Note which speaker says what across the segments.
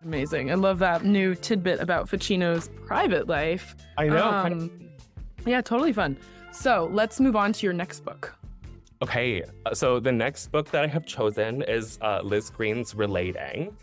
Speaker 1: Amazing. I love that new tidbit about Ficino's private life.
Speaker 2: I know.
Speaker 1: Yeah, totally fun. So let's move on to your next book.
Speaker 2: Okay, so the next book that I have chosen is Liz Greene's Relating.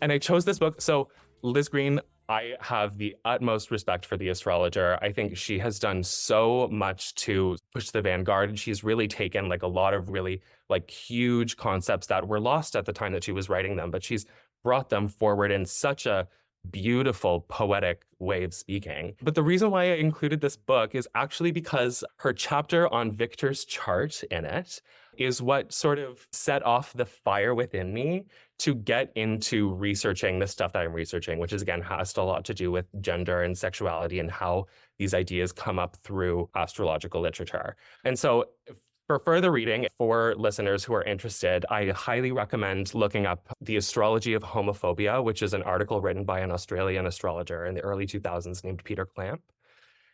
Speaker 2: And I chose this book. So Liz Greene, I have the utmost respect for the astrologer. I think she has done so much to push the vanguard. She's really taken like a lot of really like huge concepts that were lost at the time that she was writing them, but she's brought them forward in such a beautiful, poetic way of speaking. But the reason why I included this book is actually because her chapter on Victor's chart in it is what sort of set off the fire within me to get into researching the stuff that I'm researching, which is, again, has a lot to do with gender and sexuality and how these ideas come up through astrological literature. And so for further reading, for listeners who are interested, I highly recommend looking up The Astrology of Homophobia, which is an article written by an Australian astrologer in the early 2000s named Peter Clamp.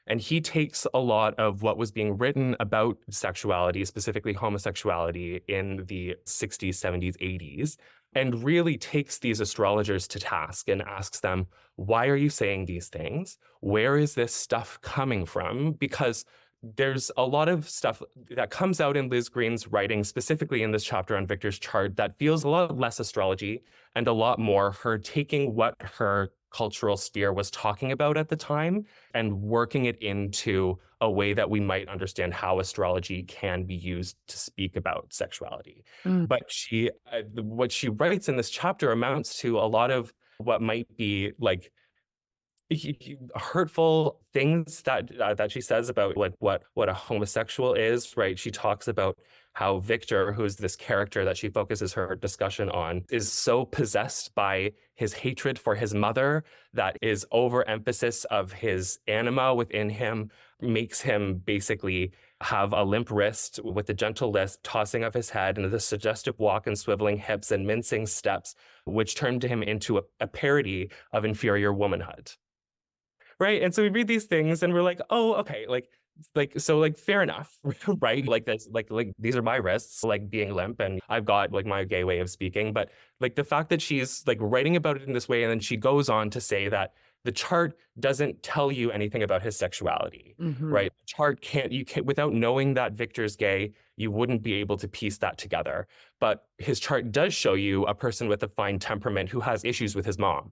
Speaker 2: And he takes a lot of what was being written about sexuality, specifically homosexuality, in the 60s, 70s, 80s, and really takes these astrologers to task and asks them, why are you saying these things? Where is this stuff coming from? Because there's a lot of stuff that comes out in Liz Greene's writing, specifically in this chapter on Victor's chart, that feels a lot less astrology and a lot more her taking what her cultural sphere was talking about at the time and working it into a way that we might understand how astrology can be used to speak about sexuality. But what she writes in this chapter amounts to a lot of what might be like hurtful things that she says about like what a homosexual is, right? She talks about how Victor, who's this character that she focuses her discussion on, is so possessed by his hatred for his mother that his overemphasis of his anima within him makes him basically have a limp wrist with a gentle lisp, tossing of his head, and the suggestive walk and swiveling hips and mincing steps, which turned him into a parody of inferior womanhood. Right. And so we read these things and we're like, oh, okay, so fair enough, right? Like that's like these are my wrists, like being limp, and I've got like my gay way of speaking. But like the fact that she's like writing about it in this way, and then she goes on to say that the chart doesn't tell you anything about his sexuality, right? The chart you can't, without knowing that Victor's gay, you wouldn't be able to piece that together. But his chart does show you a person with a fine temperament who has issues with his mom.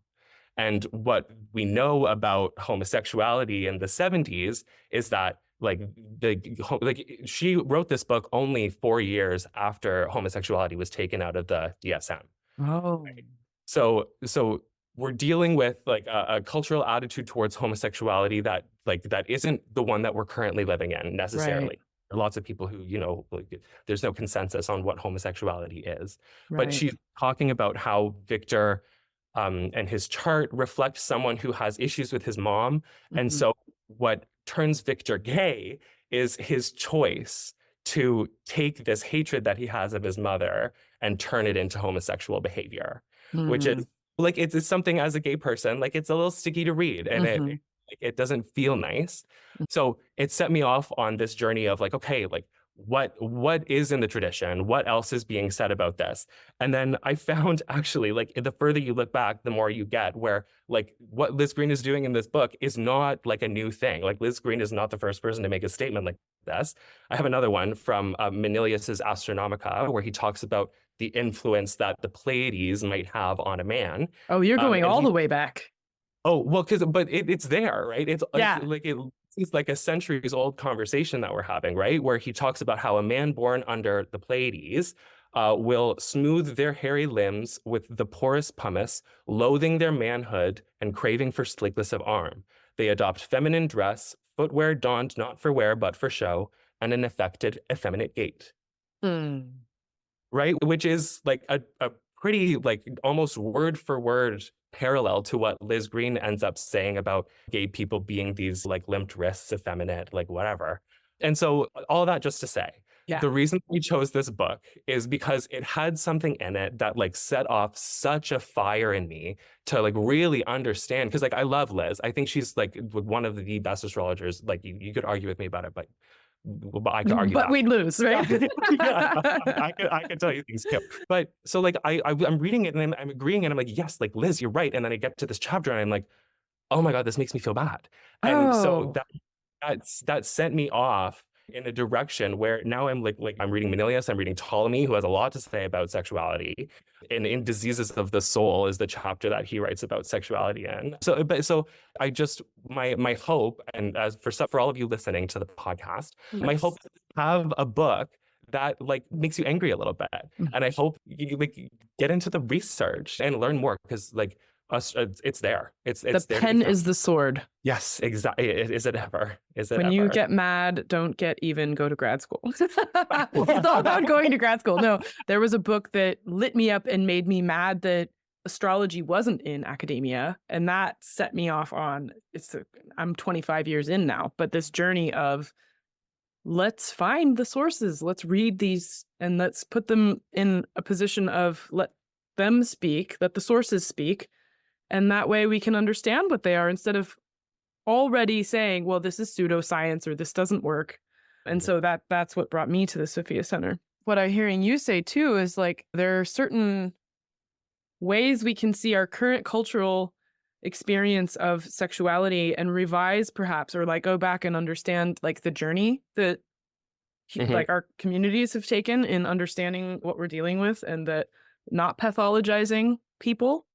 Speaker 2: And what we know about homosexuality in the 70s is that she wrote this book only 4 years after homosexuality was taken out of the DSM.
Speaker 1: Oh.
Speaker 2: Right? So we're dealing with like a cultural attitude towards homosexuality that isn't the one that we're currently living in necessarily.
Speaker 1: Right.
Speaker 2: There are lots of people who, there's no consensus on what homosexuality is. Right. But she's talking about how Victor and his chart reflects someone who has issues with his mom. And so what turns Victor gay is his choice to take this hatred that he has of his mother and turn it into homosexual behavior, which is like, it's something as a gay person, like it's a little sticky to read and it doesn't feel nice. So it set me off on this journey of like, okay, like, what is in the tradition? What else is being said about this? And then I found actually, like, the further you look back, the more you get where like what Liz Greene is doing in this book is not like a new thing. Like Liz Greene is not the first person to make a statement like this. I have another one from Manilius's Astronomica, where he talks about the influence that the Pleiades might have on a man.
Speaker 1: Oh, you're going all the way back.
Speaker 2: Oh, well, but it's there, right? It's like a centuries old conversation that we're having, right? Where he talks about how a man born under the Pleiades will smooth their hairy limbs with the porous pumice, loathing their manhood and craving for sleekness of arm. They adopt feminine dress, footwear donned not for wear but for show, and an affected, effeminate gait. Right? Which is like a pretty like almost word for word parallel to what Liz Greene ends up saying about gay people being these like limped wrists, effeminate, like whatever. And so all that just to say, the reason we chose this book is because it had something in it that like set off such a fire in me to like really understand. Because like I love Liz. I think she's like one of the best astrologers. Like you could argue with me about it, but but I could argue
Speaker 1: But
Speaker 2: that.
Speaker 1: we'd lose, right?
Speaker 2: Yeah, I could tell you things too. But so like I'm reading it and I'm agreeing and I'm like, yes, like Liz, you're right. And then I get to this chapter and I'm like, oh my God, this makes me feel bad. And so
Speaker 1: Oh,
Speaker 2: that sent me off in a direction where now I'm like I'm reading Manilius, I'm reading Ptolemy, who has a lot to say about sexuality. And in Diseases of the Soul is the chapter that he writes about sexuality in. So I just my hope, and as for all of you listening to the podcast, my
Speaker 1: yes.
Speaker 2: hope is to have a book that like makes you angry a little bit.
Speaker 1: Mhm.
Speaker 2: And I hope you like get into the research and learn more because like us, it's there. It's
Speaker 1: The
Speaker 2: there.
Speaker 1: pen is the sword.
Speaker 2: Yes, exactly. Is it ever? Is it
Speaker 1: When
Speaker 2: ever?
Speaker 1: you get mad, don't get even, go to grad school. It's all about going to grad school. No, there was a book that lit me up and made me mad that astrology wasn't in academia. And that set me off on, I'm 25 years in now, but this journey of let's find the sources, let's read these, and let's put them in a position of let them speak, let the sources speak. And that way we can understand what they are instead of already saying, well, this is pseudoscience or this doesn't work. And so that's what brought me to the Sophia Center. What I'm hearing you say too is like there are certain ways we can see our current cultural experience of sexuality and revise perhaps, or like go back and understand like the journey that like our communities have taken in understanding what we're dealing with, and that not pathologizing people.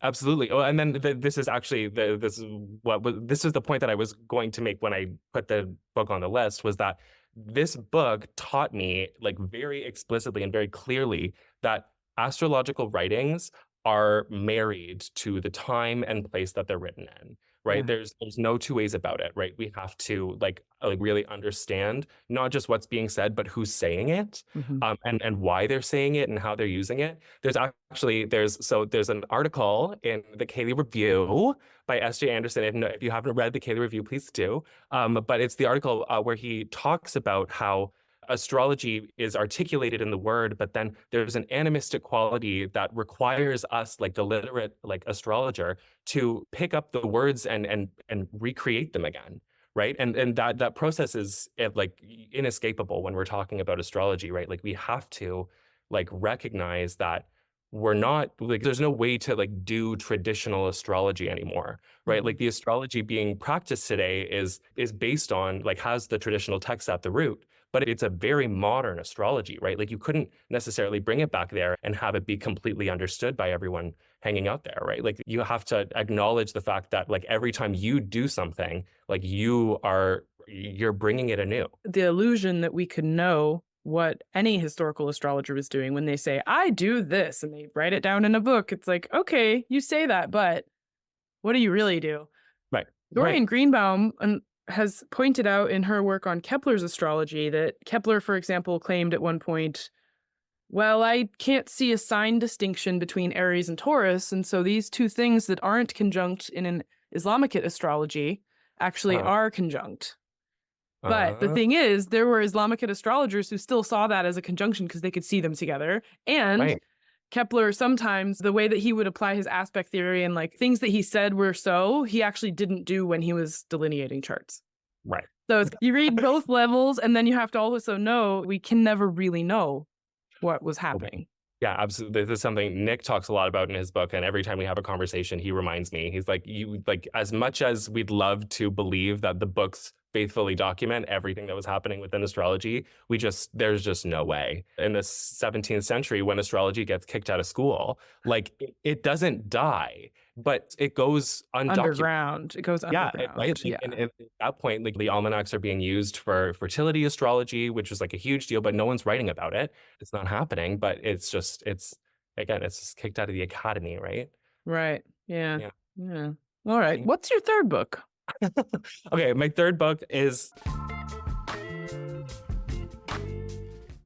Speaker 2: Absolutely. Oh, and then this is actually this is the point that I was going to make when I put the book on the list, was that this book taught me like very explicitly and very clearly that astrological writings are married to the time and place that they're written in. Right.
Speaker 1: Yeah.
Speaker 2: There's no two ways about it. Right. We have to like really understand not just what's being said, but who's saying it, and why they're saying it and how they're using it. There's an article in the Cayley Review by S.J. Anderson. If you haven't read the Cayley Review, please do. But it's the article where he talks about how astrology is articulated in the word, but then there's an animistic quality that requires us, like the literate, like astrologer, to pick up the words and recreate them again, right? And that process is like inescapable when we're talking about astrology, right? Like we have to like recognize that we're not like there's no way to like do traditional astrology anymore, right? Like the astrology being practiced today is based on like has the traditional text at the root, but it's a very modern astrology, right? Like you couldn't necessarily bring it back there and have it be completely understood by everyone hanging out there, right? Like you have to acknowledge the fact that like every time you do something, like you're bringing it anew.
Speaker 1: The illusion that we could know what any historical astrologer is doing when they say, I do this, and they write it down in a book. It's like, okay, you say that, but what do you really do?
Speaker 2: Right.
Speaker 1: Dorian Greenbaum has pointed out in her work on Kepler's astrology that Kepler, for example, claimed at one point, well, I can't see a sign distinction between Aries and Taurus, and so these two things that aren't conjunct in an Islamic astrology actually are conjunct. But the thing is, there were Islamic astrologers who still saw that as a conjunction because they could see them together. And Kepler, sometimes the way that he would apply his aspect theory and like things that he said were so, he actually didn't do when he was delineating charts.
Speaker 2: Right.
Speaker 1: So you read both levels, and then you have to also know we can never really know what was happening.
Speaker 2: Yeah, absolutely. This is something Nick talks a lot about in his book. And every time we have a conversation, he reminds me, he's like, as much as we'd love to believe that the books faithfully document everything that was happening within astrology, there's just no way. In the 17th century, when astrology gets kicked out of school, like it doesn't die, but it goes
Speaker 1: underground. It goes underground.
Speaker 2: Right. And at that point, like the almanacs are being used for fertility astrology, which is like a huge deal, but no one's writing about it. It's not happening, but it's just kicked out of the academy, right?
Speaker 1: Right. Yeah. All right. What's your third book?
Speaker 2: Okay, my third book is